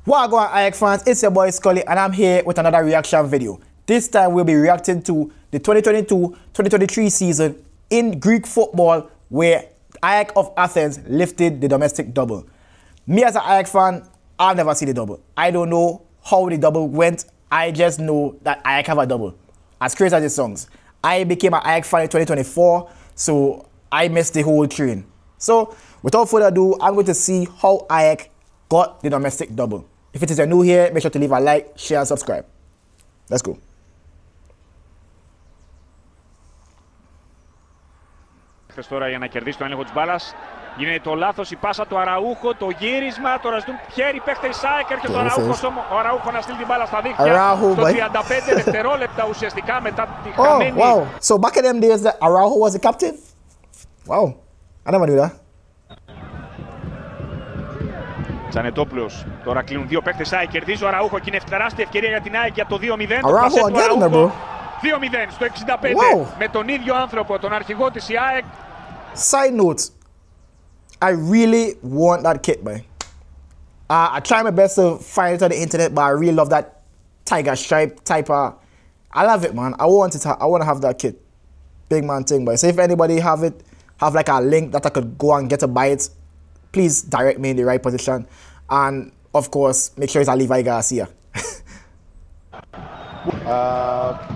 Wagwan Ajax fans, it's your boy Scully and I'm here with another reaction video. This time we'll be reacting to the 2022-2023 season in Greek football where Ajax of Athens lifted the domestic double. Me as an Ajax fan, I've never seen the double. I don't know how the double went. I just know that Ajax have a double. As crazy as it sounds. I became an Ajax fan in 2024, so I missed the whole train. So without further ado, I'm going to see how Ajax got the domestic double. If it is new here, make sure to leave a like, share and subscribe. Let's go. Τώρα για να κερδίσει τον έλεγχο της μπάλας. Γίνεται το λάθος, η πάσα του Αραούχο, το γύρισμα, τώρα ζητούν χέρι, παίχτε η ΣΑΕΚ, έρχεται ο Αραούχο να στείλει την μπάλα στα δίχτυα. Στο 35 δευτερόλεπτα ουσιαστικά μετά τη χαμένη. Wow, so back in them days that Araujo was the captain? Wow, I never knew that. Τζανετόπουλος, τώρα κλείνουν δύο παίχτες ΑΕΚ, κερδίζει ο Αραούχο και είναι τεράστια ευκαιρία για την ΑΕΚ για το 2-0. Araujo again, bro. 2-0 στο 65 με τον ίδιο άνθρωπο, τον αρχηγό της η ΑΕΚ. Side note, I really want that kit, man. I try my best to find it on the internet, but I really love that tiger stripe type of. I love it, man. I want to have that kit. Big man thing, but so if anybody have it, have like a link that I could go and get to buy it, please direct me in the right position. And of course, make sure it's a Levi Garcia.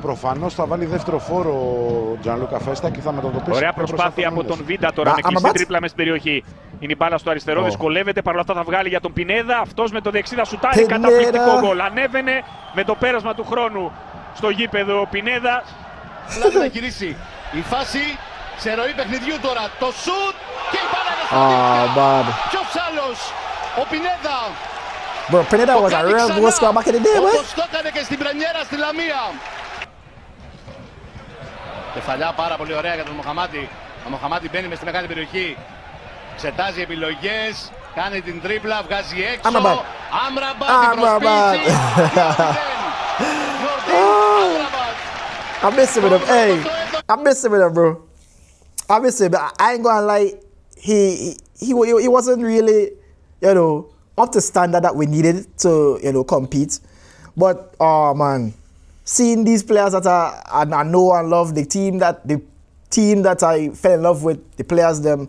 Προφανώς θα βάλει δεύτερο φόρο ο Τζανλούκα Φέστα και θα μετατοπίσει. Ωραία προσπάθεια από τον Βίντα τώρα με κλειστή τρίπλα μες στην περιοχή. Είναι η μπάλα στο αριστερό, δυσκολεύεται, παρ' όλα αυτά θα βγάλει για τον Πινέδα. Αυτός με το δεξί σουτάρει, καταπληκτικό γκολ. Ανέβαινε με το πέρασμα του χρόνου στο γήπεδο ο Πινέδα. Λάβει να γυρίσει η φάση σε ροή παιχνιδιού τώρα. Το σουτ και η μπάλα είναι στο δίκτυο. Ποιος άλλος, ο Πινέδα. Bro, Pineda was a real goal scorer back in the day, man. Όπως το έκανε και στην πρεμιέρα στη Λαμία. Κεφαλιά πάρα πολύ ωραία για τον Μοχαμάτι. Ο Μοχαμάτι μπαίνει μες στη μεγάλη περιοχή. Εξετάζει επιλογές. Κάνει την τρίπλα, βγάζει έξω. Άμραμπατ, την προσπίση. I miss him with him, hey. I miss him with him, bro. I miss him. I ain't gonna lie. He wasn't really, you know, up to standard that we needed to, you know, compete. But oh man, seeing these players that I know and love, the team that I fell in love with, the players them,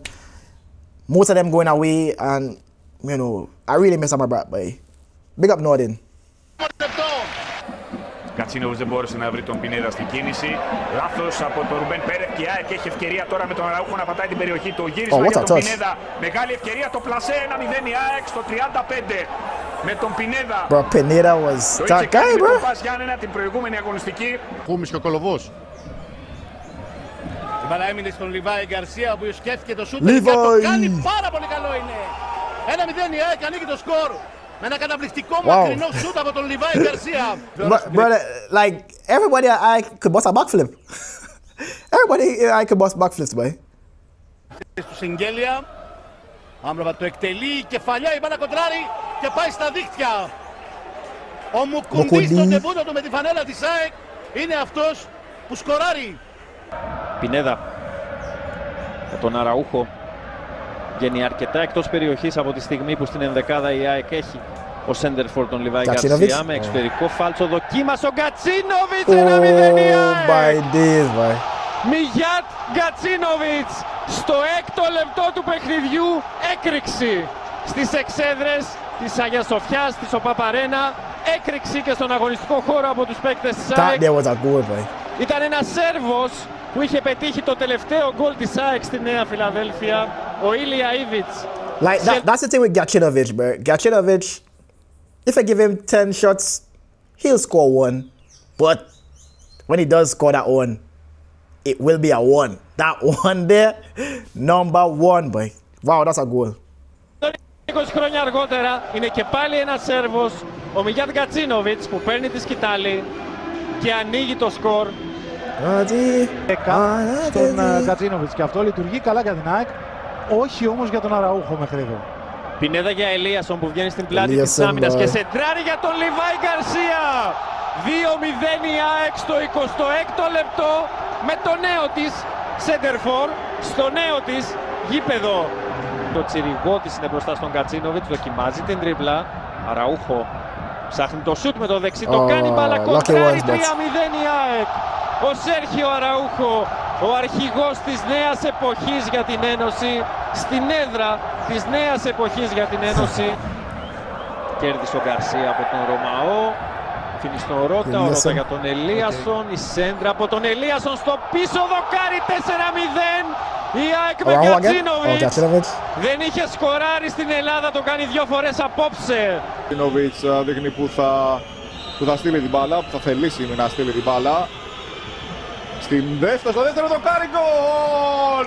most of them going away, and you know, I really miss my brother, boy. Big up Norden. Κατσίνοβιτς δεν μπόρεσε να βρει τον Πινέδα στην κίνηση. Λάθος από τον Ρουμπέν Πέρεθ και η ΑΕΚ έχει ευκαιρία τώρα με τον Αραούχο να πατάει την περιοχή. Το γύρισμα για τον Πινέδα. Μεγάλη ευκαιρία, το πλασέ 1-0 η ΑΕΚ στο 35 με τον Πινέδα. Bro, Pineda was that guy, bro. Το Πας Γιάννενα την προηγούμενη αγωνιστική. Κούμις και ο Κολοβός. Η μπάλα έμεινε στον Λιβάη Γκαρσία που σκέφτηκε το σούτ. Το κάνει πάρα πολύ καλό είναι. 1-0 η ΑΕΚ, ανοίγει το σκορ. Με ένα καταπληκτικό μακρινό σούτ από τον Λιβάη Γκαρσία. Brother, like everybody I could bust a backflip. Everybody I could bust backflips, boy. Του Σιγγέλια. Άμραμπατ το εκτελεί, κεφαλιά, η μπάλα κοντράρει και πάει στα δίχτυα. Ο Μουκουντή στον τεμπούτο του με τη φανέλα της ΑΕΚ είναι αυτός που σκοράρει. Πινέδα με τον Αραούχο. Βγαίνει αρκετά εκτός περιοχής από τη στιγμή που στην ενδεκάδα η ΑΕΚ έχει ο σέντερφορ τον Λιβάη Γκαρσία με εξωτερικό φάλτσο. Δοκίμασε ο Γκατσίνοβιτς, 1-0 η ΑΕΚ. Μιγιάτ Γκατσίνοβιτς στο 6ο λεπτό του παιχνιδιού έκρηξη στις εξέδρες της Αγίας Σοφιάς, της ΟΠΑΠΑΡΕΝΑ, έκρηξη και στον αγωνιστικό χώρο από τους παίκτες της ΑΕΚ. Ήταν ένας Σέρβος που είχε πετύχει το τελευταίο γκολ της ΑΕΚ στη Νέα Φιλαδέλφια, ο Ήλια Ήβιτς. Like that's the thing with Gacinovic, bro. Gacinovic, if I give him 10 shots, he'll score one. But when he does score that one, it will be a one. That one there, number one, boy. Wow, that's a goal. 20 χρόνια αργότερα είναι και πάλι ένας Σέρβος, ο Μιγιάτ Γκατσίνοβιτς, που παίρνει τη σκητάλη και ανοίγει το σκορ. Στον Γκατσίνοβιτς και αυτό λειτουργεί καλά για την ΑΕΚ, όχι όμως για τον Αραούχο μέχρι εδώ. Πινέδα για Ελίασον που βγαίνει στην πλάτη της άμυνας και σεντράρει για τον Λιβάη Γκαρσία. 2-0 η ΑΕΚ στο 26ο λεπτό με το νέο της σέντερφορ στο νέο της γήπεδο. Το Τσιριγώτης είναι μπροστά στον Γκατσίνοβιτς, δοκιμάζει την τρίπλα. Αραούχο ψάχνει το σούτ με το δεξί, το κάνει μπάλα κοντράρι, 3-0 η ΑΕΚ. Ο Σέρχιο Αραούχο, ο αρχηγός της νέας εποχής για την Ένωση, στην έδρα της νέας εποχής για την Ένωση. Κέρδισε ο Γκαρσία από τον Ρωμαό, αφήνει στον Ρώτα, ο Ρώτα για τον Ελίασον, η σέντρα από τον Ελίασον στο πίσω δοκάρι, 4-0. Η ΑΕΚ με Γκατσίνοβιτς δεν είχε σκοράρει στην Ελλάδα, το κάνει 2 φορές απόψε. Γκατσίνοβιτς δείχνει που θα στείλει την μπάλα, που θα θελήσει να στείλει την μπάλα. Στο δεύτερο δοκάρι, γκολ!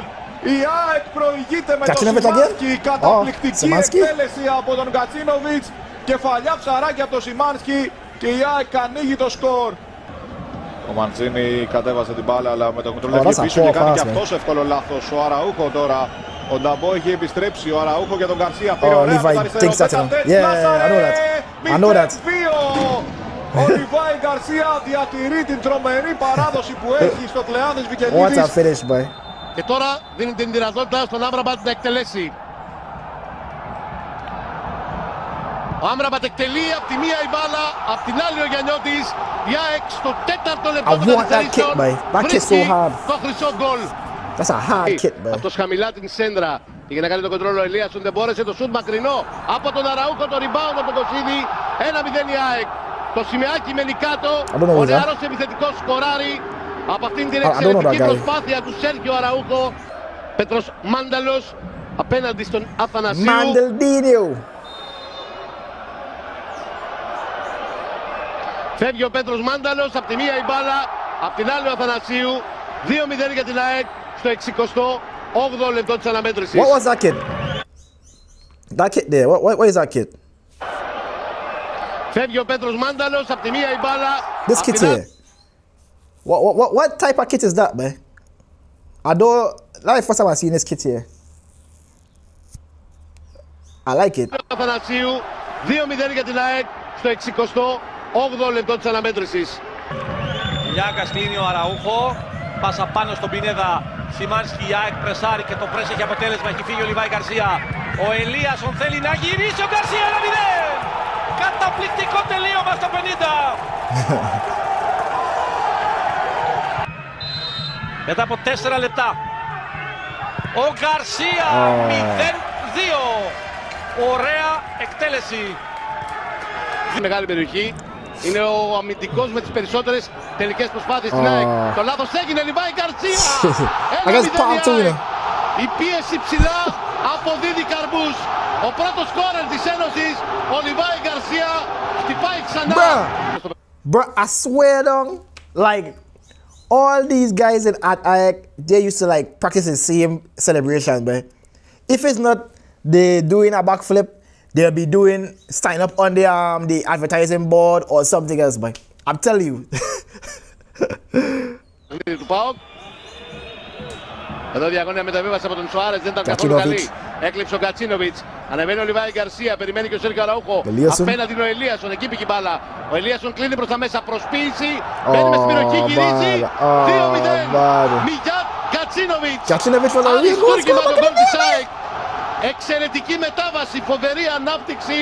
Η ΑΕΚ προηγείται με το Σιμάνσκι, καταπληκτική εκτέλεση από τον Γκατσίνοβιτς, κεφαλιά ψαράκι από τον Σιμάνσκι και η ΑΕΚ ανοίγει το σκορ. Ο Μαντσίνη κατέβασε την μπάλα, αλλά με το κοντρόλ πίσω και κάνει και αυτός εύκολο λάθος. Ο Αραούχο τώρα, ο Νταμπό έχει επιστρέψει, ο Αραούχο για τον Γκαρσία πήρε ωραία από το αριστερό. Ο Λιβάη Γκαρσία διατηρεί την τρομερή παράδοση που έχει στο Κλεάνθης Βικελίδης. Και τώρα δίνει την δυνατότητα στον Άμραμπατ να εκτελέσει. Ο Άμραμπατ εκτελεί από τη μία η μπάλα, από την άλλη ο Γιαννιώτης. Η ΑΕΚ στο 4ο λεπτό των καθυστερήσεων βρίσκει το χρυσό γκολ. Αυτός χαμηλά την σέντρα. Πήγε να κάνει τον κοντρόλ ο Ελίασον, δεν μπόρεσε, το σουτ μακρινό από τον Αραούχο, το rebound από τον Κωσίδη. 1-0 η ΑΕΚ. Το σημαίακι μένει κάτω. Ο νεαρός επιθετικός σκοράρει από αυτήν την εξαιρετική προσπάθεια του Σέρχιο Αραούχο. Πέτρος Μάνταλος απέναντι στον Αθανασίου. Φεύγει ο Πέτρος Μάνταλος, από τη μία η μπάλα, από την άλλη ο Αθανασίου. 2-0 για την ΑΕΚ στο 68ο λεπτό της αναμέτρησης. What was that kid? That kid there, what is that kid? Φεύγει ο Πέτρος Μάνταλος, από τη μία η μπάλα. This kid here. What type of kit is that, man? I don't like first time I seen this kit here. I like it. Αθανασίου, 2-0 για την ΑΕΚ στο 68ο λεπτό της αναμέτρησης. Λιάκας κλείνει ο Αραούχο, πάσα πάνω στον Πινέδα. Σιμάνσκι, η ΑΕΚ πρεσάρει και το πρες έχει αποτέλεσμα. Έχει φύγει ο Λιβάη Γκαρσία. Ο Ελίασον θέλει να γυρίσει, ο Γκαρσία 1-0. Καταπληκτικό τελείωμα στο 50. Μετά από 4 λεπτά. Ο Γκαρσία 0-2. Ωραία εκτέλεση. Μεγάλη περιοχή. Είναι ο αμυντικός με τις περισσότερες τελικές προσπάθειες στην ΑΕΚ. Το λάθος έγινε, Λιβάη Γκαρσία. 1-0 η πίεση ψηλά αποδίδει καρπούς. Ο πρώτος σκόρερ της Ένωσης, ο Λιβάη Γκαρσία, χτυπάει ξανά. Bro, I swear down, like all these guys at ΑΕΚ, they used to like practice the same celebration, man. If it's not they doing a backflip, they'll be doing stand up on the advertising board or something else, man. I'm telling you. Εδώ διαγώνια μεταβίβαση από τον Σοάρες, δεν ήταν καθόλου καλή. Έκλειψε ο Γκατσίνοβιτς. Ανεβαίνει ο Λιβάη Γκαρσία, περιμένει και ο Σέρχιο Αραούχο. Απέναντι είναι ο Ελίασον, εκεί πήγε η μπάλα. Ο Ελίασον κλείνει προς τα μέσα, προσποίηση. Μπαίνει με στην περιοχή, γυρίζει. 2-0. Μιγιάτ Γκατσίνοβιτς. Αριστούργημα τον γκολ της ΑΕΚ. Εξαιρετική μετάβαση, φοβερή ανάπτυξη.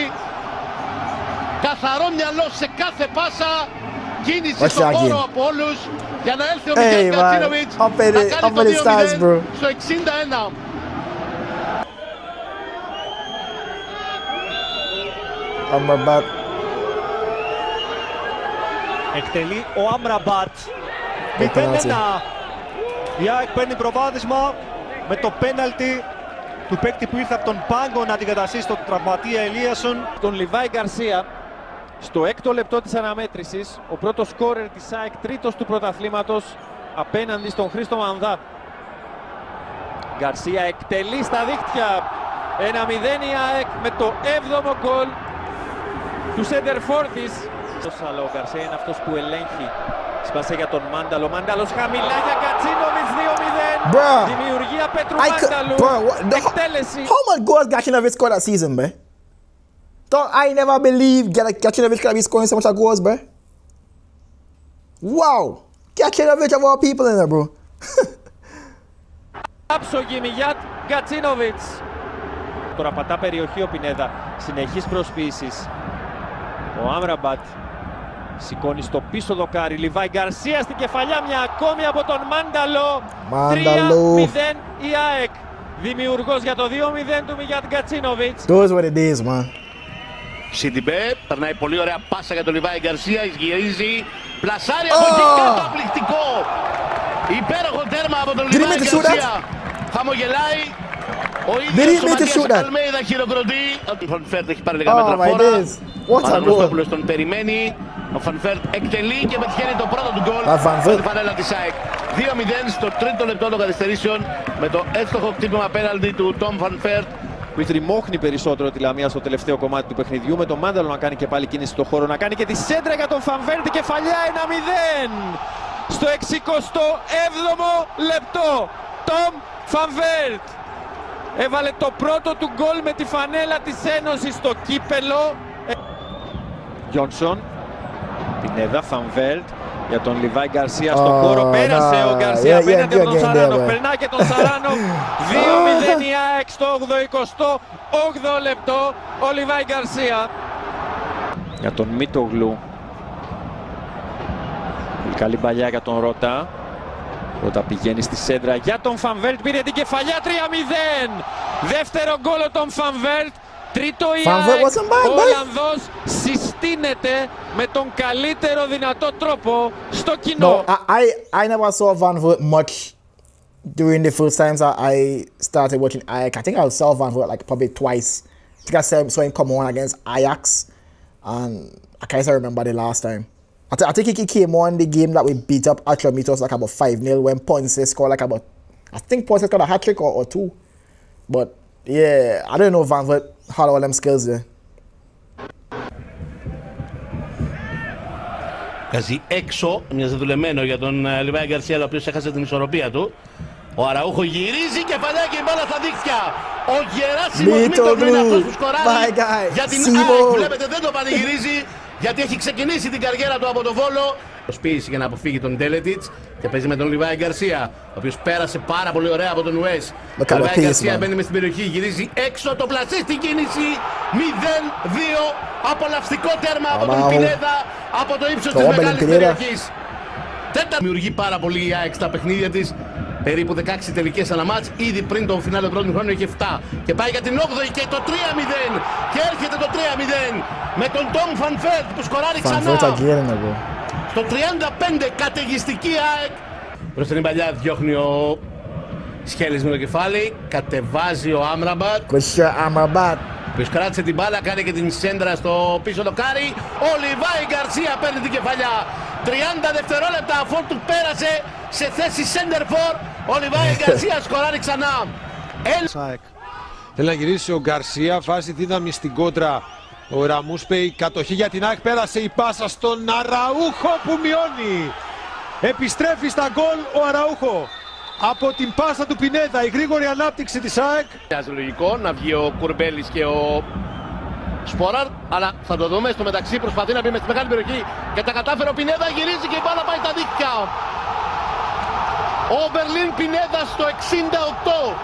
Καθαρό μυαλό σε κάθε πάσα. Κίνηση στον χώρο από όλους για να έλθει ο Μιγιάτ Γκατσίνοβιτς να κάνει το 2-0 στο 61. Amrabat. Εκτελεί ο Αμραμπάτ. 0-1. Η ΑΕΚ παίρνει προβάδισμα με το πέναλτι του παίκτη που ήρθε από τον πάγκο να αντικαταστήσει τον τραυματία Ελίασον. Τον Λιβάη Γκαρσία στο 6ο λεπτό της αναμέτρησης, ο πρώτος σκόρερ της ΑΕΚ, τρίτος του πρωταθλήματος απέναντι στον Χρήστο Μανδά. Γκαρσία εκτελεί στα δίχτυα. 1-0 η ΑΕΚ με το 7ο γκολ του σέντερφορ της. Αλλά ο Γκαρσία είναι αυτός που ελέγχει. Σπάσε για τον Μάνταλο. Μάνταλος χαμηλά για Γκατσίνοβιτς 2-0. Δημιουργία Πέτρου Μάνταλου. Εκτέλεση. How much goals Γκατσίνοβιτς scored that season, man? I never believed Γκατσίνοβιτς could be scoring so much goals, bro. Wow. Γκατσίνοβιτς of all people in there, bro. Άψογη Μιγιάτ Γκατσίνοβιτς. Τώρα πατά περιοχή ο Πινέδα. Συνεχής προσποίησης. Ο Άμραμπατ σηκώνει στο πίσω δοκάρι. Λιβάη Γκαρσία στην κεφαλιά, μια ακόμη από τον Μάνταλο. 3-0 η ΑΕΚ. Δημιουργός για το 2-0 του Μιγιάτ Γκατσίνοβιτς. Knows what it is, man. Σιντιμπέ, περνάει πολύ ωραία πάσα για τον Λιβάη Γκαρσία, γυρίζει, πλασάρει από εκεί, καταπληκτικό! Υπέροχο τέρμα από τον Λιβάη Γκαρσία. Χαμογελάει. Ο ίδιος ο Ματίας Αλμέιδα χειροκροτεί. Ο Φανφέρτ έχει πάρει λίγα μέτρα φόρα. Ο Αναγνωστόπουλος τον περιμένει. Ο Φανφέρτ εκτελεί και πετυχαίνει το πρώτο του γκολ στη φανέλα της ΑΕΚ. 2-0 στο τρίτο λεπτό των καθυστερήσεων με το εύστοχο χτύπημα πέναλτι του Τόμ Φανφέρτ. Που τριμώχνει περισσότερο τη Λαμία στο τελευταίο κομμάτι του παιχνιδιού, με τον Μάνταλο να κάνει και πάλι κίνηση στο χώρο, να κάνει και τη σέντρα για τον Φανφέρτ, κεφαλιά 1-0 στο 67ο λεπτό. Τόμ Φανφέρτ έβαλε το πρώτο του γκολ με τη φανέλα της Ένωσης στο κύπελο. Γιόνσον, Πινέδα, Φανφέρτ για τον Λιβάη Γκαρσία στον χώρο. Πέρασε ο Γκαρσία απέναντι από τον Σαράνοφ. Περνά και τον Σαράνοφ. 2-0 η ΑΕΚ στο 88ο λεπτό. Ο Λιβάη Γκαρσία. Για τον Μίτογλου. Καλή παλιά για τον Ρώτα. Ρώτα πηγαίνει στη σέντρα για τον Φανφέρτ. Πήρε την κεφαλιά 3-0. Δεύτερο γκολ ο τον Φανφέρτ. Τρίτο η ΑΕΚ. Ο Ολλανδός συστήνεται με τον καλύτερο δυνατό τρόπο στο κοινό. No, I never saw Van Vert much during the first times I started watching Ajax. I think I saw Van Vert like probably twice. I think I saw him come on against Ajax, and I can't remember the last time. I think he came on the game that we beat up Atromitos like about 5-0 when Ponce scored like about, I think Ponce got a hat-trick or two. But yeah, I don't know if Van Vert had all them skills there. Βγάζει έξω, μοιάζει δουλεμένο για τον Λιβάη Γκαρσία, ο οποίος έχασε την ισορροπία του. Ο Αραούχο γυρίζει και παλιά και η μπάλα στα δίχτυα. Ο Γεράσιμος Μίτογλου είναι αυτός που σκοράρει για την ΑΕΚ. Βλέπετε, δεν το πανηγυρίζει γιατί έχει ξεκινήσει την καριέρα του από το Βόλο. Προσπίηση για να αποφύγει τον Ντέλετιτς και παίζει με τον Λιβάη Γκαρσία, ο οποίος πέρασε πάρα πολύ ωραία από τον Ουές. Ο Λιβάη Γκαρσία μπαίνει μες στην περιοχή, γυρίζει έξω, το πλασί στην κίνηση. 0-2, απολαυστικό τέρμα από τον Πινέδα από το ύψος της μεγάλης περιοχής. Τέταρτη δημιουργεί πάρα πολύ η ΑΕΚ στα παιχνίδια της. Περίπου 16 τελικές αναμάτς, ήδη πριν τον φινάλε του πρώτου χρόνου είχε 7. Και πάει για την 8η και το 3-0. Και έρχεται το 3-0 με τον Τόμ Φανφέρτ που σκοράρει ξανά. Στο 35 καταιγιστική ΑΕΚ. Προς την παλιά διώχνει ο Σχέλης με το κεφάλι. Κατεβάζει ο Άμραμπατ. Ο οποίος κράτησε την μπάλα, κάνει και την σέντρα στο πίσω δοκάρι. Ο Λιβάη Γκαρσία παίρνει την κεφαλιά. 30 δευτερόλεπτα αφού του πέρασε σε θέση center for. Ο Λιβάη Γκαρσία σκοράρει ξανά. Θέλει να γυρίσει ο Γκαρσία, βάζει δύναμη στην κόντρα. Ο Ραμούσπεϊ, κατοχή για την ΑΕΚ, πέρασε η πάσα στον Αραούχο που μειώνει. Επιστρέφει στα γκολ ο Αραούχο. Από την πάσα του Πινέδα, η γρήγορη ανάπτυξη της ΑΕΚ. Μοιάζει λογικό να βγει ο Κουρμπέλης και ο Σπόραρ, αλλά θα το δούμε. Στο μεταξύ προσπαθεί να μπει μες στη μεγάλη περιοχή και τα κατάφερε ο Πινέδα, γυρίζει και η μπάλα πάει στα δίκτυα. Ο Μπερλίν Πινέδα στο 68.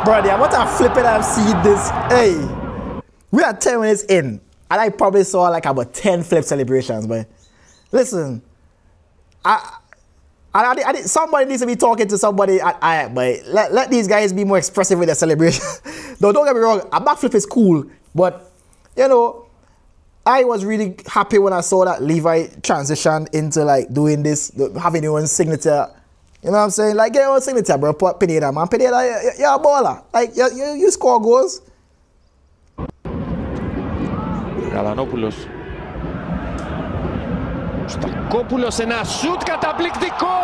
Brother, what a flipping I've seen this. Hey, we are 10 minutes in, and I probably saw like about 10 flip celebrations, but listen, somebody needs to be talking to somebody at Ajax, but let these guys be more expressive with their celebration. Don't get me wrong, a backflip is cool, but you know, I was really happy when I saw that Levi transition into like doing this, having your own signature. You know what I'm saying? Like, get your own signature, bro. Pineda, man. Pineda, you're a baller. Like, you score goals. Γαλανόπουλος. Στακόπουλος, ένα σουτ καταπληκτικό!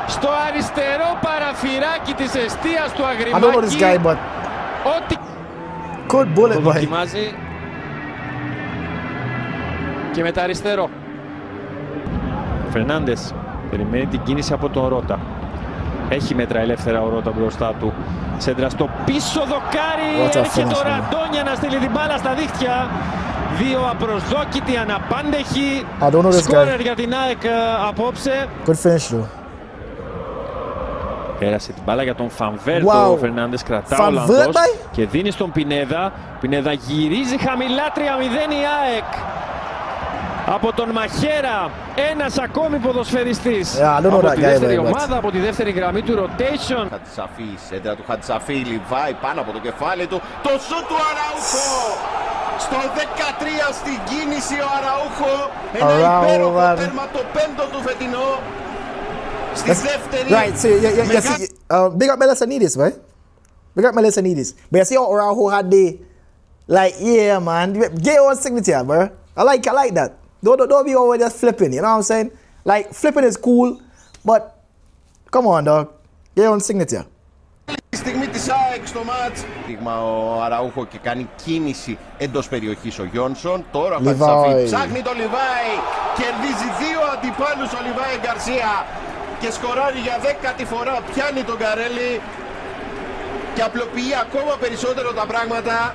Στο αριστερό παραφυράκι της εστίας του Αγριμάκη. I don't know this guy, but... Ό,τι... Good bullet, boy. Το δοκιμάζει. Και με τα αριστερό. Φερνάντες. Περιμένει την κίνηση από τον Ρώτα. Έχει μέτρα ελεύθερα ο Ρώτα μπροστά του. Σέντρα στο πίσω δοκάρι. Έρχεται ο Ραντόνια να στείλει την μπάλα στα δίχτυα. Δύο απροσδόκητοι, αναπάντεχοι. Σκόρερ για την ΑΕΚ απόψε. Good finish though. Πέρασε την μπάλα για τον Φανβέρτ. Ο Φερνάντες κρατά ο Ολλανδός. Και δίνει στον Πινέδα. Πινέδα γυρίζει χαμηλά, 3-0 η ΑΕΚ. Από τον Μαχέρα, ένας ακόμη ποδοσφαιριστής από τη δεύτερη ομάδα, από τη δεύτερη γραμμή του rotation. Χατζησαφή, σέντρα του Χατζησαφή, Λιβάη πάνω από το κεφάλι του. Το σούτ του Αραούχο! Στο 13 στην κίνηση ο Αραούχο. Ένα υπέροχο τέρμα, το πέμπτο του φετινό. Στη δεύτερη. Right, so big up Melissanidis, right? Big up Melissanidis. But you see how Araujo had the, like, yeah, man, get your signature, bro. I like that. Don't be over just flipping, you know what I'm saying? Like, flipping is cool, but come on, dog. Get your own signature. Στιγμή της ΑΕΚ στο μάτς. Δείγμα ο Αραούχο και κάνει κίνηση εντός περιοχής ο Γιόνσον. Τώρα ο Χατζησαφή ψάχνει το Λιβάη. Κερδίζει 2 αντιπάλους ο Λιβάη Γκαρσία. Και σκοράρει για 10η φορά. Πιάνει τον Καρέλη. Και απλοποιεί ακόμα περισσότερο τα πράγματα.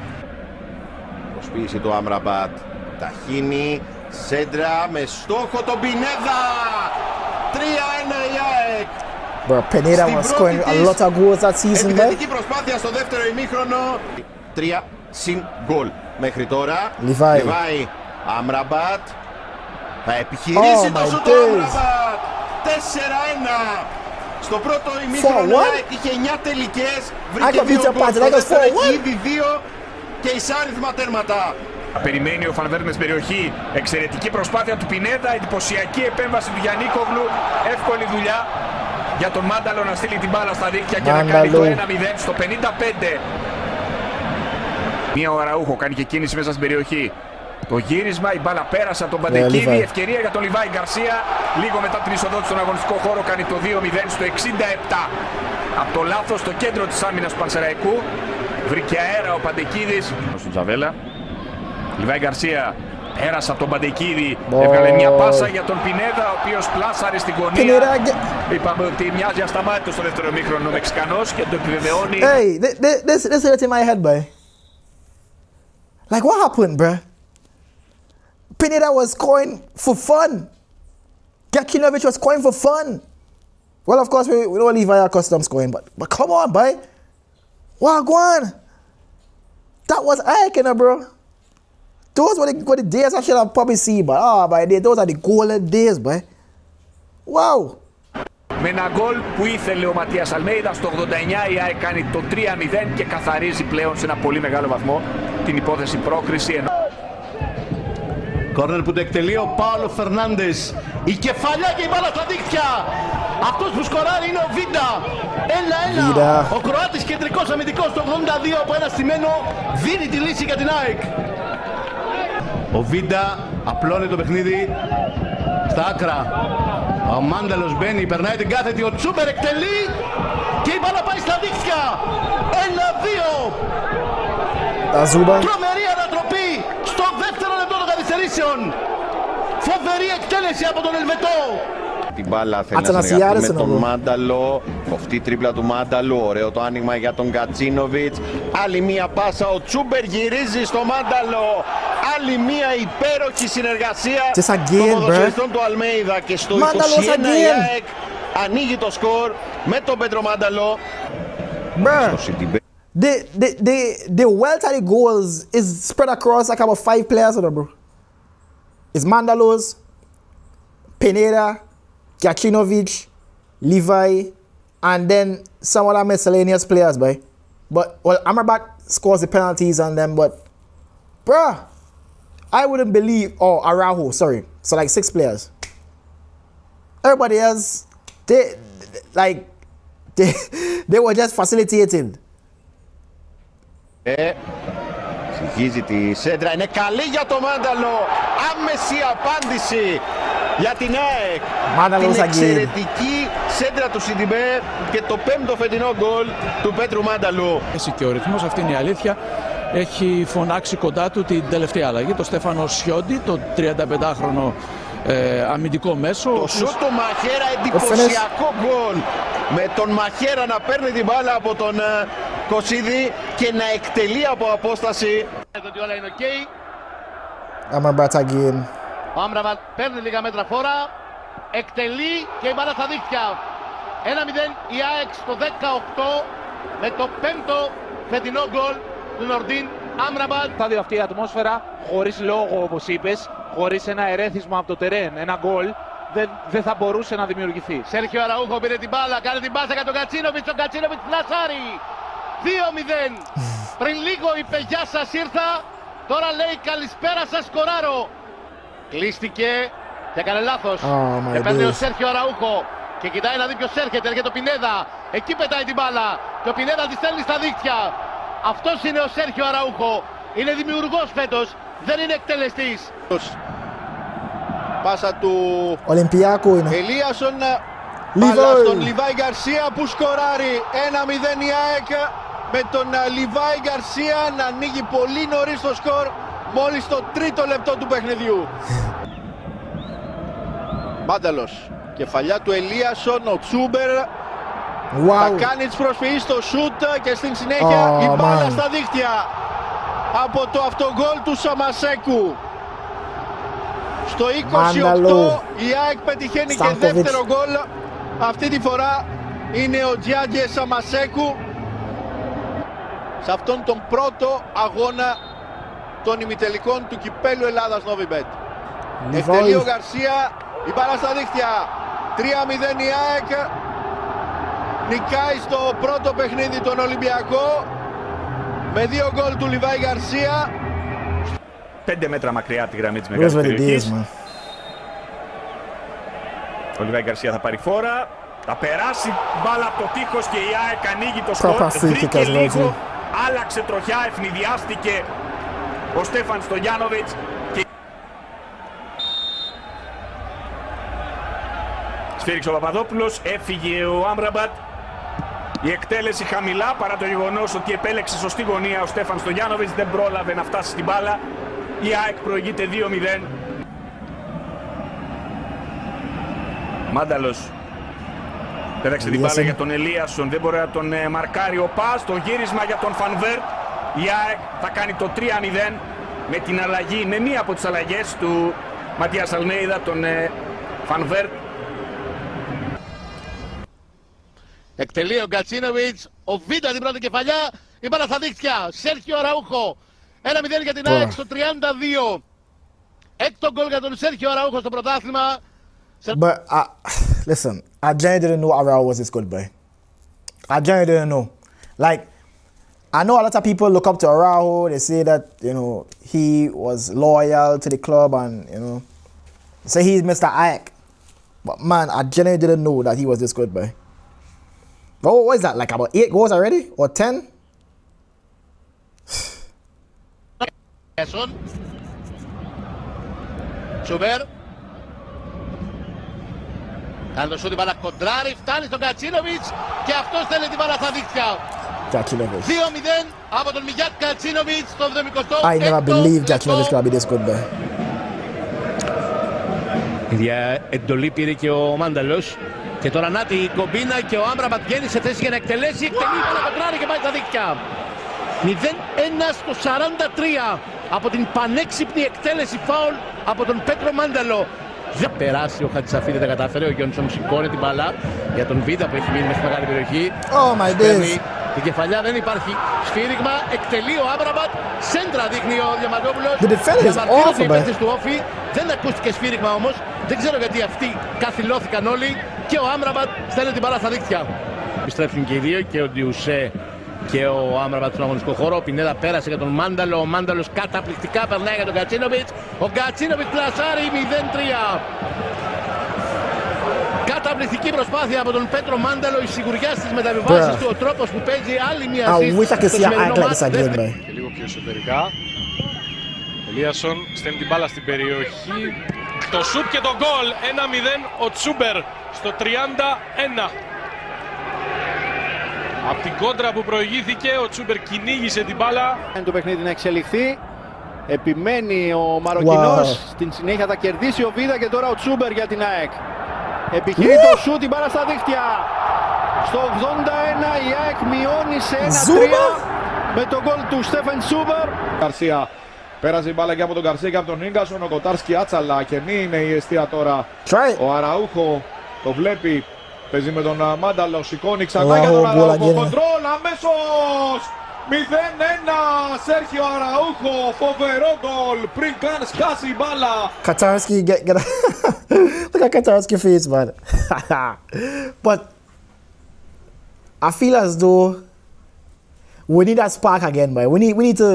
Προσποίηση του Άμραμπατ. Ταχύνει. Σέντρα με στόχο τον Πινέδα. 3-1 η ΑΕΚ. Bro, Pineda was scoring a lot of goals that season, bro. Επιθετική προσπάθεια στο δεύτερο ημίχρονο. 3 συν γκολ μέχρι τώρα. Λιβάη. Άμραμπατ. Θα επιχειρήσει το σούτ του Άμραμπατ. 4-1. Στο πρώτο ημίχρονο είχε 9 τελικές. Βρήκε 2 γκολ. Στο δεύτερο έχει ήδη 2 και εισάριθμα τέρματα. Περιμένει ο Φανβέρνες περιοχή. Εξαιρετική προσπάθεια του Πινέδα. Εντυπωσιακή επέμβαση του Γιαννίκογλου. Εύκολη δουλειά για τον Μάνταλο να στείλει την μπάλα στα δίκτυα και να κάνει το 1-0 στο 55. Μία ο Αραούχο κάνει και κίνηση μέσα στην περιοχή. Το γύρισμα, η μπάλα πέρασε από τον Παντεκίδη. Ευκαιρία για τον Λιβάη Γκαρσία. Λίγο μετά την είσοδό του στον αγωνιστικό χώρο κάνει το 2-0 στο 67. Από το λάθος στο κέντρο της άμυνας του Πανσεραϊκού. Βρήκε αέρα ο Παντεκίδης. Στον Τζαβέλα. Λιβάη Γκαρσία πέρασε από τον Παντεκίδη. Έβγαλε μια πάσα για τον Πινέδα, ο οποίος πλάσαρε στην γωνία. Είπαμε ότι μοιάζει ασταμάτητο στο δεύτερο ημίχρονο ο Μεξικανός και το επιβεβαιώνει. Hey, this hurt in my head, boy. Like, what happened, bro? Pineda was scoring for fun. Gacinovic was scoring for fun. Well, of course, we don't leave our custom scoring, but come on, boy. Wagwan. That was iconic, bro. Those were the days I should have probably seen, but those are the golden days, boy. Wow. Με ένα γκολ που ήθελε ο Ματίας Αλμέιδα στο 89 η ΑΕΚ κάνει το 3-0 και καθαρίζει πλέον σε ένα πολύ μεγάλο βαθμό την υπόθεση πρόκριση. Κόρνερ που το εκτελεί ο Πάολο Φερνάντες. Η κεφαλιά και η μπάλα στα δίκτυα. Αυτός που σκοράρει είναι ο Βίντα. 1-1. Ο Κροάτης κεντρικός αμυντικός το 82 από ένα στημένο δίνει τη λύση για την ΑΕΚ. Ο Βίντα απλώνει το παιχνίδι στα άκρα. Ο Μάνταλος μπαίνει, περνάει την κάθετη, ο Τσούμπερ εκτελεί και η μπάλα πάει στα δίκτυα. 1-2. Τρομερή ανατροπή στο δεύτερο λεπτό των καθυστερήσεων. Φοβερή εκτέλεση από τον Ελβετό. Την μπάλα θέλει να συνεργαστεί με τον Μάνταλο. Κοφτή τρίπλα του Μάνταλου. Ωραίο το άνοιγμα για τον Γκατσίνοβιτς. Άλλη μία πάσα. Ο Τσούμπερ γυρίζει στο Μάνταλο. Άλλη μία υπέροχη συνεργασία των ποδοσφαιριστών του Αλμέιδα. Και στο 21 η ΑΕΚ ανοίγει το σκορ με τον Πέτρο Μάνταλο. The wealth of the goals is spread across like about 5 players, bro. It's Mandalos, Pineda, Gacinovic, Levi, and then some other miscellaneous players, boy. But, well, Amrabat scores the penalties on them, but, bruh, I wouldn't believe, Araujo, sorry. So, like 6 players. Everybody else, they were just facilitating. Συγχύζει τη σέντρα, είναι καλή για το Μάνταλο. Άμεση απάντηση για την ΑΕΚ. Την εξαιρετική σέντρα του Σιντιμπέ και το 5ο φετινό γκολ του Πέτρου Μάνταλου. Και ο ρυθμός, αυτή είναι η αλήθεια, έχει φωνάξει κοντά του την τελευταία αλλαγή, το Στέφανο Σιόντι, το 35χρονο αμυντικό μέσο. Το σούτ του Μαχέρα, εντυπωσιακό γκολ. Με τον Μαχέρα να παίρνει την μπάλα από τον Κωσίδη και να εκτελεί από απόσταση. Ότι όλα είναι ok. Amrabat again. Ο Άμραμπατ παίρνει λίγα μέτρα φόρα, εκτελεί και η μπάλα στα δίκτυα. 1-0 η ΑΕΚ στο 18 με το 5ο φετινό γκολ του Νορντίν Άμραμπατ. Θα δει αυτή η ατμόσφαιρα χωρίς λόγο, όπως είπες, χωρίς ένα ερέθισμα από το τερέν, ένα γκολ, δεν θα μπορούσε να δημιουργηθεί. Σέρχιο Αραούχο πήρε την μπάλα, κάνει την πάσα για τον Κατσίνοβιτς, ο Κατσίνοβιτς πλασάρει. 2-0. Πριν λίγο είπε γεια σας ήρθα, τώρα λέει καλησπέρα σας σκοράρω. Κλείστηκε και έκανε λάθος. Και παίρνει ο Σέρχιο Αραούχο και κοιτάει να δει ποιος έρχεται, έρχεται ο Πινέδα. Εκεί πετάει την μπάλα και ο Πινέδα τη στέλνει στα δίκτυα. Αυτός είναι ο Σέρχιο Αραούχο. Είναι δημιουργός φέτος, δεν είναι εκτελεστής. Πάσα του Ολυμπιακού είναι. Ελίασον, μπάλα στον Λιβάη Γκαρσία που σκοράρει. 1-0 η ΑΕΚ με τον Λιβάη Γκαρσία να ανοίγει πολύ νωρίς το σκορ, μόλις το 3ο λεπτό του παιχνιδιού. Μάνταλος, κεφαλιά του Ελίασον, ο Τσούμπερ θα κάνει τις προσφυγές στο σούτ και στην συνέχεια η μπάλα στα δίχτυα από το αυτογκόλ του Σαμασέκου. Στο 28 η ΑΕΚ πετυχαίνει και δεύτερο γκολ. Αυτή τη φορά είναι ο Τζιάντζε Σαμασέκου σε αυτόν τον πρώτο αγώνα των ημιτελικών του Κυπέλλου Ελλάδας Novibet. Εκτελεί ο Γκαρσία, η μπάλα στα δίχτυα. 3-0 η ΑΕΚ. Νικάει στο πρώτο παιχνίδι τον Ολυμπιακό με 2 γκολ του Λιβάη Γκαρσία. 5 μέτρα μακριά από τη γραμμή της μεγάλης περιοχής. Ο Λιβάη Γκαρσία θα πάρει φόρα, θα περάσει μπάλα από το τείχος και η ΑΕΚ ανοίγει το σκορ. Βρήκε λίγο, άλλαξε τροχιά, ευνηδιάστηκε ο Στέφαν Στογιάνοβιτς. Σφύριξε ο Παπαδόπουλος, έφυγε ο Άμραμπατ. Η εκτέλεση χαμηλά παρά το γεγονός ότι επέλεξε σωστή γωνία ο Στέφαν Στογιάνοβιτς, δεν πρόλαβε να φτάσει στην μπάλα. Η ΑΕΚ προηγείται 2-0. Μάνταλος πέταξε την μπάλα για τον Ελίασον, δεν μπορεί να τον μαρκάρει ο Πας. Το γύρισμα για τον Φανβέρ. Η ΑΕΚ θα κάνει το 3-0 με την αλλαγή, με μία από τις αλλαγές του Ματίας Αλνέιδα, τον Φανβέρ. Εκτελεί ο Γκατσίνοβιτς, ο Βίντα την πρώτη κεφαλιά, η μπάλα στα δίχτυα. Σέρχιο Αραούχο, 1-0 για την ΑΕΚ στο 32. Έκτο γκολ για τον Σέρχιο Αραούχο στο πρωτάθλημα. But listen, I genuinely didn't know Araujo was this good, boy. I genuinely didn't know. Like, I know a lot of people look up to Araujo. They say that, you know, he was loyal to the club and, you know, say he's Mr. Ayak. But man, I genuinely didn't know that he was this good, boy. But what is that, like about 8 goals already? Or 10? Τσούμπερ. Κάνει το σούτ, η μπάλα κοντράρει, φτάνει στον Κατσίνοβιτς και αυτός θέλει την μπάλα στα δίχτυα. 2-0 από τον Μιγιάτ Κατσίνοβιτς στο 78. I never believed Κατσίνοβιτς could be this good, boy. Η ίδια εντολή πήρε και ο Μάνταλος. Και τώρα να η κομπίνα και ο Άμραμπατ βγαίνει σε θέση για να εκτελέσει. Εκτελεί, μπάλα κοντράρει και πάει στα δίχτυα. 0-1 στο 43 από την πανέξυπνη εκτέλεση φάουλ από τον Πέτρο Μάνταλο. Δεν περάσει ο Χατσαφίδη, δεν κατάφερε. Ο Γιόνσον σηκώνει την μπάλα για τον Βίντα που έχει μείνει μέσα στη μεγάλη περιοχή. Oh my days. Την κεφαλιά δεν υπάρχει. Σφύριγμα, εκτελεί ο Άμραμπατ. Σέντρα δείχνει ο Διαμαντόπουλος. Διαμαρτύρονται οι παίκτες του Όφη. Δεν ακούστηκε σφύριγμα όμως. Δεν ξέρω γιατί αυτοί καθυλώθηκαν όλοι. Και ο Άμραμπατ στέλνει την μπάλα στα δίκτυα. Επιστρέφουν και οι δύο, και ο Ντιουσέ και ο Άμραμπατ στον αγωνιστικό χώρο. Ο Πινέδα πέρασε για τον Μάνταλο. Ο Μάνταλος καταπληκτικά περνάει για τον Κατσίνοβιτς. Ο Κατσίνοβιτς πλασάρει 0-3. Καταπληκτική προσπάθεια από τον Πέτρο Μάνταλο. Η σιγουριά στις μεταβιβάσεις του, ο τρόπος που παίζει, άλλη μια assist στο σημερινό μάτς. Και λίγο πιο εσωτερικά. Ελίασον στέλνει την μπάλα στην περιοχή. Το σουτ και το γκολ. 1-0 ο Τσούμπερ στο 31. Από την κόντρα που προηγήθηκε, ο Τσούμπερ κυνήγησε την μπάλα. Το παιχνίδι να εξελιχθεί. Επιμένει ο Μαροκινός. Στην συνέχεια θα κερδίσει ο Βίδα και τώρα ο Τσούμπερ για την ΑΕΚ. Επιχειρεί το σούτ, την μπάλα στα δίχτυα. Στο 81 η ΑΕΚ μειώνει σε 1-3 με τον γκολ του Στέφεν Τσούμπερ. Γκαρσία. Πέρασε η μπάλα και από τον Γκαρσία και από τον Ίγκασον. Ο Κοτάρσκι άτσαλα. Κενή είναι η αιστεία τώρα. Ο Αραούχο το βλέπει. Παίζει με τον Μάνταλο. Σηκώνει ξανά για τον Αραούχο. Κοντρόλ αμέσως. Σέρχιο Αραούχο, φοβερό γκολ πριν καν σκάσει η μπάλα. Katarski, get look at Katarski face, man. But I feel as though we need that spark again, man. We need to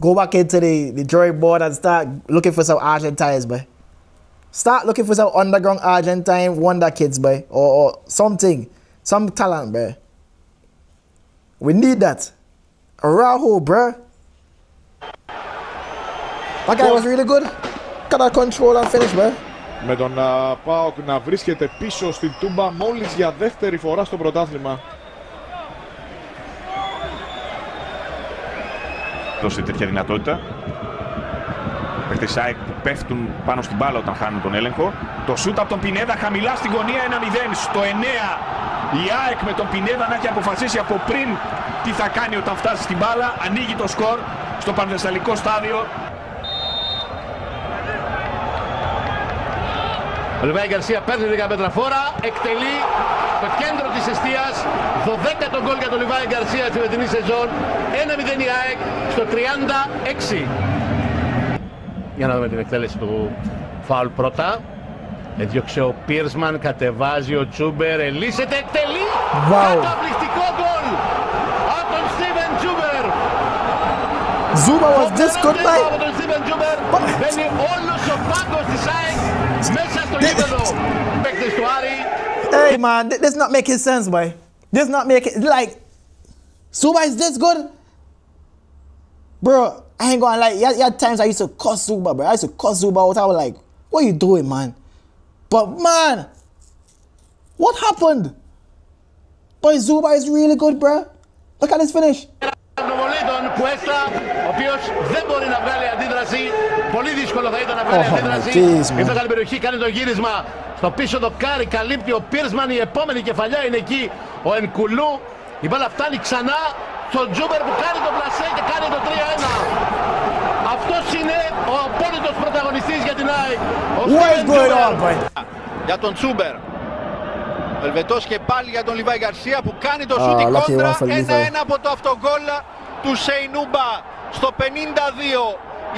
go back into the drawing board and start looking for some Argentines, man. Start looking for some underground Argentine wonder kids, man, or something, some talent, man. We need that. Araujo, bruh. That guy was really good. Got that control and finish, bruh. Με τον ΠΑΟΚ να βρίσκεται πίσω στην Τούμπα μόλις για δεύτερη φορά στο πρωτάθλημα. Δώσει τέτοια δυνατότητα. Παίχτες ΑΕΚ που πέφτουν πάνω στην μπάλα όταν χάνουν τον έλεγχο. Το σούτ από τον Πινέδα χαμηλά στην γωνία 1-0. Στο 9 η ΑΕΚ με τον Πινέδα να έχει αποφασίσει από πριν τι θα κάνει όταν φτάσει στην μπάλα. Ανοίγει το σκορ στο Πανθεσσαλικό στάδιο. Ο Λιβάη Γκαρσία παίρνει 10 μέτρα φόρα, εκτελεί το κέντρο της εστίας, 12ο γκολ για τον Λιβάη Γκαρσία στη φετινή σεζόν, 1-0 η ΑΕΚ στο 36. Για να δούμε την εκτέλεση του φάουλ πρώτα. Έδιωξε ο Πίρσμαν, κατεβάζει ο Τσούμπερ, ελύσσεται, εκτελεί! Καταπληκτικό γκολ από τον Στίβεν Τσούμπερ! Zuma was this good, mate. Από τον Στίβεν Τσούμπερ μπαίνει όλος ο πάγκος της ΑΕΚ μέσα στο γήπεδο. Παίκτες του Άρη. Hey man, this not making sense, boy. This not making, like, Zuma is this good? Bro, I ain't gonna lie, you had times I used to cuss Zuma, bro. I used to cuss Zuma out. I was like, what are you doing, man? But man, what happened? Boy, Zuma is really good, bro. Look at this finish. Τον Κουέστα, ο οποίος δεν μπορεί να βγάλει αντίδραση. Πολύ δύσκολο θα ήταν να βγάλει αντίδραση. Η μεγάλη περιοχή κάνει το γύρισμα στο πίσω δοκάρι, καλύπτει ο Πίρσμαν. Η επόμενη κεφαλιά είναι εκεί ο Ενκουλού. Η μπάλα φτάνει ξανά στον Τζούμπερ που κάνει το πλασέ και κάνει το 3-1. Αυτός είναι ο απόλυτος πρωταγωνιστής για την ΑΕΚ. Για τον Τσούμπερ. Ο Ελβετός και πάλι για τον Λιβάη Γκαρσία που κάνει το σούτι κόντρα. 1-1 από το αυτογκόλ του Σεϊνούμπα στο 52.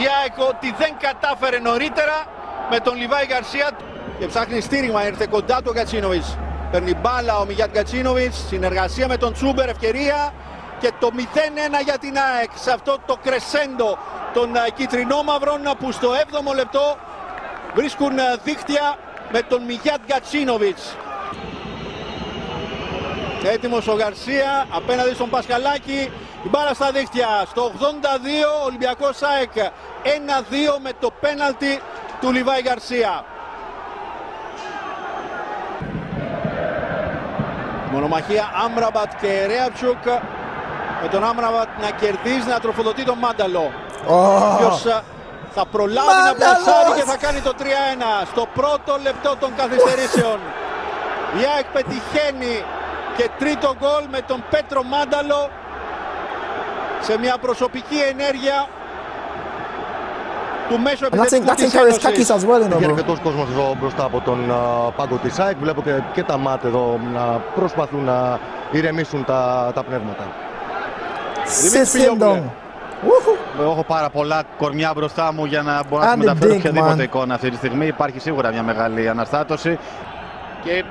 Η ΑΕΚ ότι δεν κατάφερε νωρίτερα με τον Λιβάη Γκαρσία. Και ψάχνει στήριγμα, ήρθε κοντά του ο Γκατσίνοβιτς. Παίρνει μπάλα ο Μιγιάτ Γκατσίνοβιτς, συνεργασία με τον Τσούμπερ, ευκαιρία. Και το 0-1 για την ΑΕΚ σε αυτό το κρεσέντο των κυτρινόμαυρων που στο 7ο λεπτό βρίσκουν δίχτυα με τον Μιγιάτ Γκατσίνοβιτς. Έτοιμος ο Γκαρσία απέναντι στον Πασχαλάκη. Η μπάλα στα δίχτυα. Στο 82 Ολυμπιακός ΑΕΚ 1-2 με το πέναλτι του Λιβάη Γκαρσία. Μονομαχία Άμραμπατ και Ρέατσουκ. Με τον Άμραμπατ να κερδίζει, να τροφοδοτεί τον Μάνταλο. Ποιος θα προλάβει να πλασάρει και θα κάνει το 3-1 στο πρώτο λεπτό των καθυστερήσεων. Η ΑΕΚ πετυχαίνει και τρίτο γκολ με τον Πέτρο Μάνταλο σε μια προσωπική ενέργεια του μέσου επιθετικού της Ένωσης. Έχει αρκετός κόσμος εδώ μπροστά από τον πάγκο της ΑΕΚ. Βλέπω και τα ΜΑΤ εδώ να προσπαθούν να ηρεμήσουν τα πνεύματα. Έχω πάρα πολλά κορμιά μπροστά μου για να μπορώ να μεταφέρω οποιαδήποτε εικόνα αυτή τη στιγμή. Υπάρχει σίγουρα μια μεγάλη αναστάτωση. Και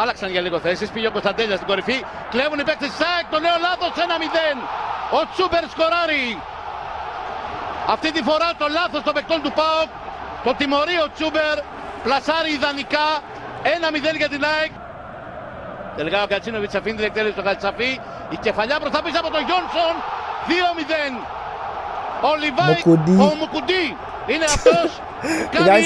άλλαξαν για λίγο θέσεις, πήγε ο Κωνσταντέλιας στην κορυφή. Κλέβουν οι παίκτες της ΑΕΚ, το νέο λάθος 1-0. Ο Τσούμπερ σκοράρει. Αυτή τη φορά το λάθος των παικτών του ΠΑΟΚ. Το τιμωρεί ο Τσούμπερ. Πλασάρει ιδανικά. 1-0 για την ΑΕΚ. Τελικά ο Γκατσίνοβιτς αφήνει την εκτέλεση στο Χατσαφή. Η κεφαλιά μπροστά πίσω από τον Γιόνσον. 2-0. Ο Λιβάη, ο Μουκουντή είναι αυτός που κάνει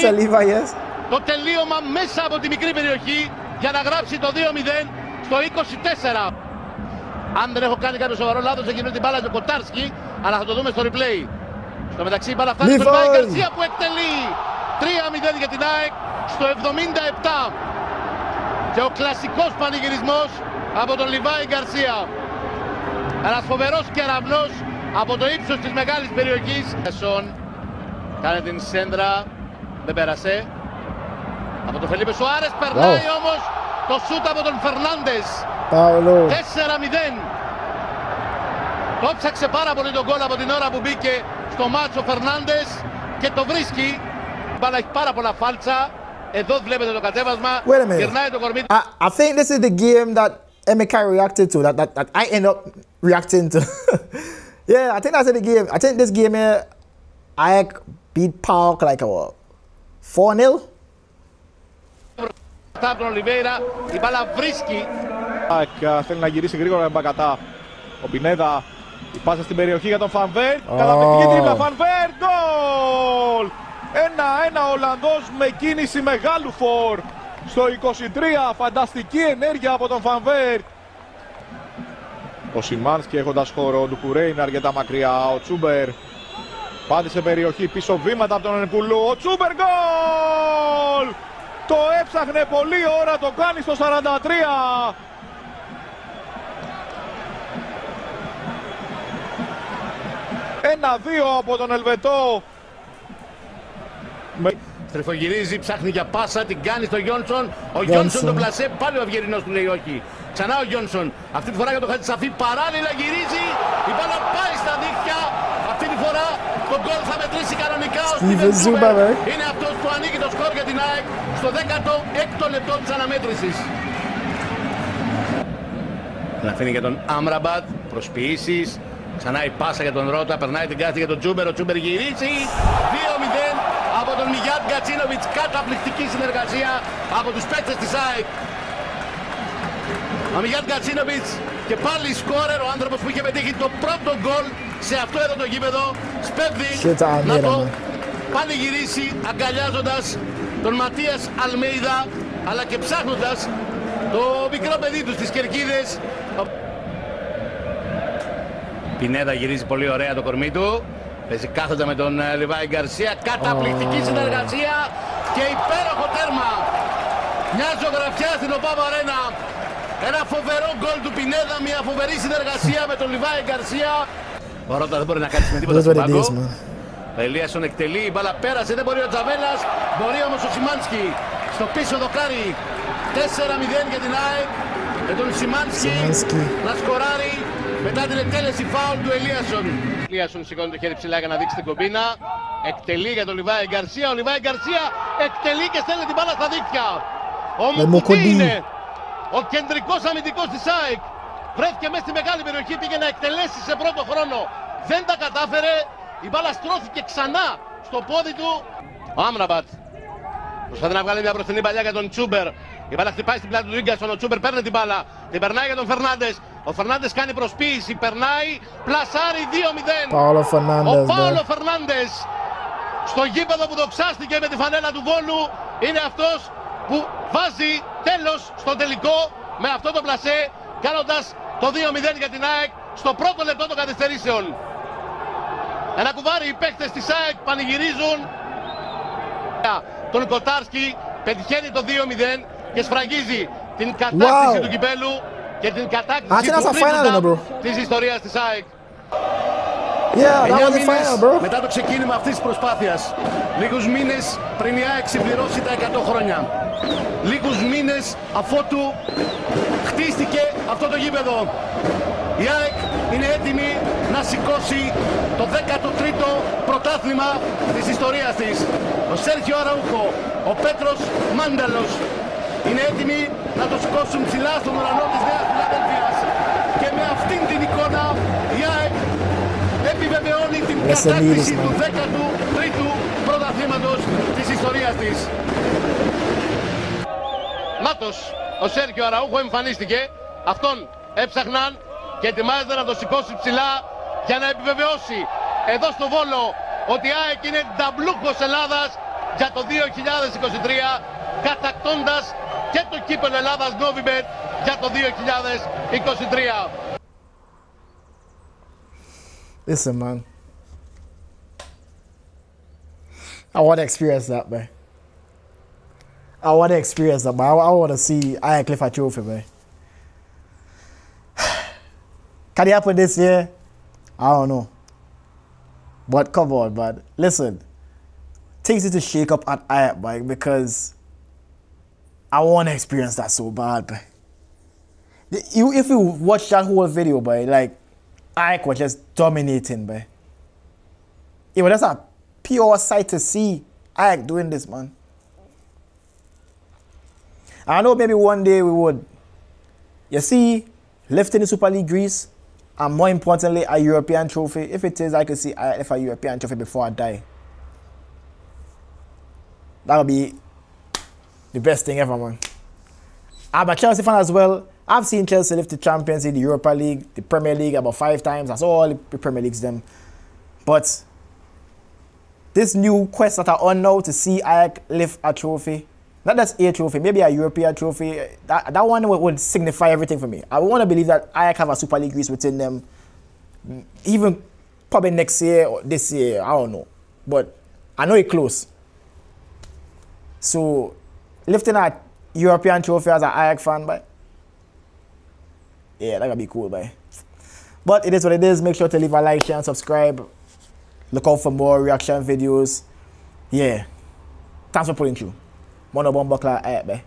το τελείωμα μέσα από τη μικρή περιοχή για να γράψει το 2-0 στο 24. Αν δεν έχω κάνει κάποιο σοβαρό λάθος, έχει βρει την μπάλα του Κοτάρσκι, αλλά θα το δούμε στο replay. Στο μεταξύ η μπάλα φτάνει στον Λιβάη Γκαρσία που εκτελεί 3-0 για την ΑΕΚ στο 77. Και ο κλασικός πανηγυρισμός από τον Λιβάη Γκαρσία. Ένας φοβερός κεραυνός από το ύψος της μεγάλης περιοχής. Κάνει την σέντρα, δεν πέρασε. Από τον Φελίπε Σουάρες περνάει όμως το σούτ από τον Φερνάντες. 4-0. Το ψάξε πάρα πολύ τον γκολ από την ώρα που μπήκε στο μάτσο Φερνάντες και το βρίσκει. Η μπάλα έχει πάρα πολλά φάλτσα. Εδώ βλέπετε το κατέβασμα. Γυρνάει το κορμί. I think this is the game that Emeka reacted to, that I end up reacting to. Yeah, I think that's the game. I think this game here, I beat Park like a 4-0. Από τον Ολιβέιρα, η μπάλα βρίσκει. Θέλει να γυρίσει γρήγορα με Μπακατά. Ο Πινέδα, η πάσα στην περιοχή για τον Φανβέρ. Καταπληκτική τρίπλα, Φανβέρ, γκολ! 1-1 ο Ολλανδός με κίνηση μεγάλου φορ. Στο 23, φανταστική ενέργεια από τον Φανβέρ. Ο Σιμάνσκι έχοντας χώρο, ο Ντουκουρέ είναι αρκετά μακριά. Ο Τσούμπερ πάτησε περιοχή, πίσω βήματα από τον Ενκουλού. Ο Τσούμπερ, γκολ! Το έψαχνε πολλή ώρα, το κάνει στο 43. Ένα-δύο από τον Ελβετό. Στρεφογυρίζει, ψάχνει για πάσα, την κάνει στο Γιόνσον. Ο Γιόνσον τον πλασέ, πάλι ο Αυγερινός του λέει όχι. Ξανά ο Γιόνσον, αυτή τη φορά για το Χατζησαφή, παράλληλα γυρίζει. Η μπάλα πάει στα δίχτυα. Αυτή τη φορά το γκολ θα μετρήσει κανονικά. Ο Στίβεν Ζούμπερ είναι αυτός που ανοίγει το σκορ για την ΑΕΚ στο 16ο λεπτό της αναμέτρησης. Να αφήνει για τον Άμραμπατ, προσποιήσεις. Ξανά η πάσα για τον Ρότα, περνάει την κάθη για τον Τσούμπερ, ο Τσούμπερ γυρίζει. 2-0 από τον Μιγιάτ Γκατσίνοβιτς, καταπληκτική συνεργασία από τους παίκτες της ΑΕΚ. Ο Μιγιάτ Γκατσίνοβιτς και πάλι σκόρερ, ο άνθρωπος που είχε πετύχει το πρώτο γκολ σε αυτό εδώ το γήπεδο. Σπέβδει να το πάλι γυρίσει αγκαλιάζοντας τον Ματίας Αλμέιδα, αλλά και ψάχνοντας το μικρό παιδί του στις κερκίδες. Πινέδα γυρίζει πολύ ωραία το κορμί του. Παίζει κάθοντα με τον Λιβάη Γκαρσία. Καταπληκτική συνεργασία και υπέροχο τέρμα. Μια ζωγραφιά στην ΟΠΑΒ Αρένα. Ένα φοβερό γκολ του Πινέδα. Μια φοβερή συνεργασία με τον Λιβάη Γκαρσία. Ο Ρότα δεν μπορεί να κάνει με τίποτα στον πάγκο. Ο Ελίασον εκτελεί. Η μπάλα πέρασε. Δεν μπορεί ο Τζαβέλας. Μπορεί όμως ο Σιμάνσκι. Στο πίσω δοκάρι. 4-0 για την ΑΕΚ. Με τον Σιμάνσκι να σκοράρει μετά την εκτέλεση φάουλ του Ελίασον. Ο Ελίασον σηκώνει το χέρι ψηλά για να δείξει την κομπίνα. Εκτελεί για τον Λιβάη Γκαρσία. Ο Λιβάη Γκαρσία εκτελεί και στέλνει την μπάλα στα δίκτυα. Ο Μουκουντή είναι ο κεντρικός αμυντικός της ΑΕΚ. Βρέθηκε μέσα στη μεγάλη περιοχή, πήγε να εκτελέσει σε πρώτο χρόνο. Δεν τα κατάφερε. Η μπάλα στρώθηκε ξανά στο πόδι του. Ο Άμραμπατ προσπαθεί να βγάλει μια μπροστινή παλιά για τον Τσούμπερ. Η μπάλα χτυπάει στην πλάτη του Ίγκασον. Ο Τσούμπερ παίρνει την μπάλα. Την περνάει για τον Φερνάντες. Ο Φερνάντες κάνει προσποίηση. Περνάει. Πλασάρει 2-0. Ο Πάολο Φερνάντες στο γήπεδο που δοξάστηκε με τη φανέλα του Βόλου είναι αυτός που βάζει τέλος στο τελικό με αυτό το πλασέ, κάνοντας το 2-0 για την ΑΕΚ στο πρώτο λεπτό των καθυστερήσεων. Ένα κουβάρι, οι παίκτες της ΑΕΚ πανηγυρίζουν. Τον Κοτάρσκι πετυχαίνει το 2-0 και σφραγίζει την κατάκτηση του κυπέλου και την κατάκτηση του τρίτου της ιστορίας της ΑΕΚ. 9 μήνες μετά το ξεκίνημα αυτής της προσπάθειας, λίγους μήνες πριν η ΑΕΚ συμπληρώσει τα 100 χρόνια, λίγους μήνες αφότου χτίστηκε αυτό το γήπεδο, η ΑΕΚ είναι έτοιμη να σηκώσει το 13ο πρωτάθλημα της ιστορίας της. Ο Σέρχιο Αραούχο, ο Πέτρος Μάνταλος είναι έτοιμοι να το σηκώσουν ψηλά στον ουρανό της Νέας Φιλαδέλφειας και με αυτήν την εικόνα η ΑΕΚ επιβεβαιώνει την κατάκτηση του 13ου πρωταθλήματος της ιστορίας της. Νάτος, ο Σέρχιο Αραούχο εμφανίστηκε, αυτόν έψαχναν και ετοιμάζεται να το σηκώσει ψηλά για να επιβεβαιώσει εδώ στο Βόλο ότι η ΑΕΚ είναι ταμπλούχος Ελλάδας για το 2023, κατακτώντας και το κύπελλο Ελλάδας Novibet για το 2023. Listen, man. I want to experience that, man. I want to experience that, man. I want to see ΑΕΚ lift a trophy, man. Can it happen this year? I don't know. But come on, man. Listen. Things need to shake up at ΑΕΚ, man, because I want to experience that so bad, man. If you watch that whole video, man, like, Ajax was just dominating, boy. It was just a pure sight to see Ajax doing this, man. I know maybe one day we would. You see, lifting the Super League Greece, and more importantly, a European trophy. If it is, I could see Ajax lift a European trophy before I die. That would be the best thing ever, man. I'm a Chelsea fan as well. I've seen Chelsea lift the Champions League, the Europa League, the Premier League about 5 times. That's all the Premier Leagues them. But this new quest that are on now to see Ajax lift a trophy, not just a trophy, maybe a European trophy, that one would signify everything for me. I want to believe that Ajax have a Super League Greece within them, even probably next year or this year, I don't know. But I know it's close. So, lifting a European trophy as an Ajax fan, but yeah, that gonna be cool, boy. But it is what it is. Make sure to leave a like, share, and subscribe. Look out for more reaction videos. Yeah. Thanks for pulling through. Mono Bomb Buckler, boy.